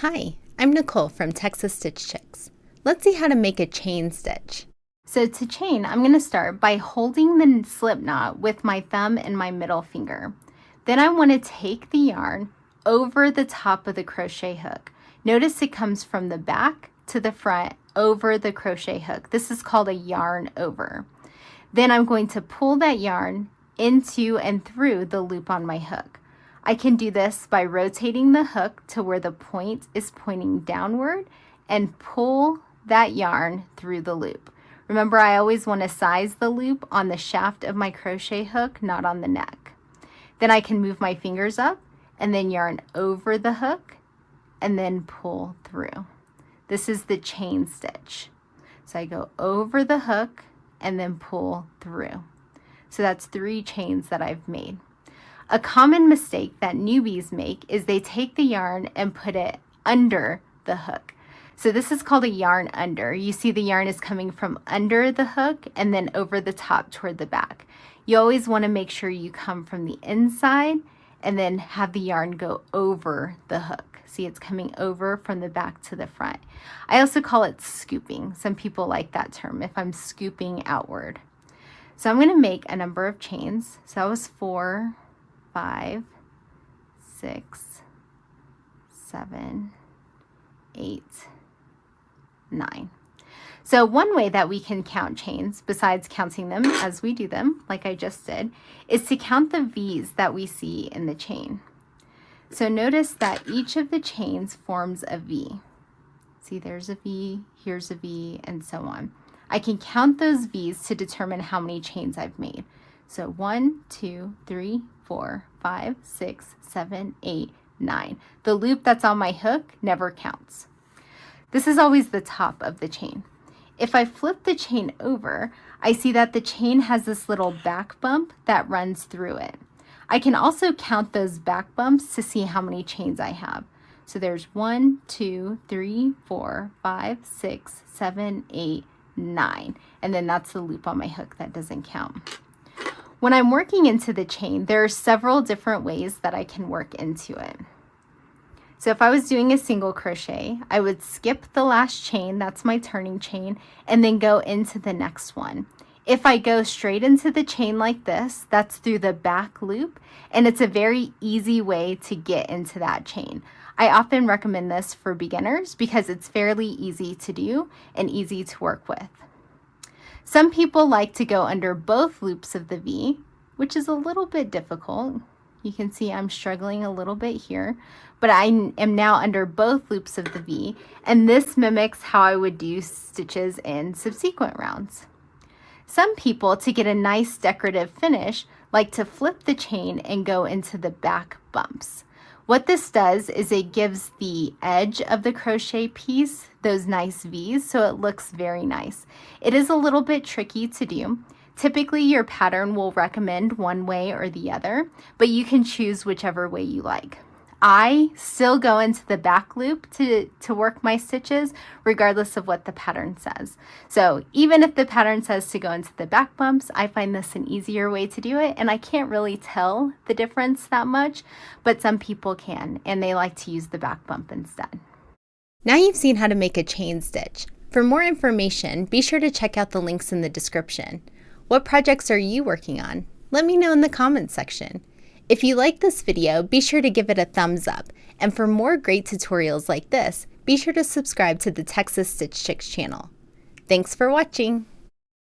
Hi, I'm Nicole from Texas Stitch Chicks. Let's see how to make a chain stitch. So to chain, I'm going to start by holding the slip knot with my thumb and my middle finger. Then I want to take the yarn over the top of the crochet hook. Notice it comes from the back to the front over the crochet hook. This is called a yarn over. Then I'm going to pull that yarn into and through the loop on my hook. I can do this by rotating the hook to where the point is pointing downward and pull that yarn through the loop. Remember, I always want to size the loop on the shaft of my crochet hook, not on the neck. Then I can move my fingers up and then yarn over the hook and then pull through. This is the chain stitch. So I go over the hook and then pull through. So that's 3 chains that I've made. A common mistake that newbies make is they take the yarn and put it under the hook. So this is called a yarn under. You see the yarn is coming from under the hook and then over the top toward the back. You always want to make sure you come from the inside and then have the yarn go over the hook. See, it's coming over from the back to the front. I also call it scooping. Some people like that term, if I'm scooping outward. So I'm going to make a number of chains. So that was 4, 5, 6, 7, 8, 9. So one way that we can count chains, besides counting them as we do them, like I just did, is to count the V's that we see in the chain. So notice that each of the chains forms a V. See, there's a V, here's a V, and so on. I can count those V's to determine how many chains I've made. So 1, 2, 3, 4, 5, 6, 7, 8, 9. The loop that's on my hook never counts. This is always the top of the chain. If I flip the chain over, I see that the chain has this little back bump that runs through it. I can also count those back bumps to see how many chains I have. So there's 1, 2, 3, 4, 5, 6, 7, 8, 9. And then that's the loop on my hook that doesn't count. When I'm working into the chain, there are several different ways that I can work into it. So if I was doing a single crochet, I would skip the last chain, that's my turning chain, and then go into the next one. If I go straight into the chain like this, that's through the back loop, and it's a very easy way to get into that chain. I often recommend this for beginners because it's fairly easy to do and easy to work with. Some people like to go under both loops of the V, which is a little bit difficult. You can see I'm struggling a little bit here, but I am now under both loops of the V, and this mimics how I would do stitches in subsequent rounds. Some people, to get a nice decorative finish, like to flip the chain and go into the back bumps. What this does is it gives the edge of the crochet piece those nice V's, so it looks very nice. It is a little bit tricky to do. Typically, your pattern will recommend one way or the other, but you can choose whichever way you like. I still go into the back loop to work my stitches, regardless of what the pattern says. So even if the pattern says to go into the back bumps, I find this an easier way to do it, and I can't really tell the difference that much, but some people can, and they like to use the back bump instead. Now you've seen how to make a chain stitch. For more information, be sure to check out the links in the description. What projects are you working on? Let me know in the comments section. If you like this video, be sure to give it a thumbs up. And for more great tutorials like this, be sure to subscribe to the Texas Stitch Chicks channel. Thanks for watching!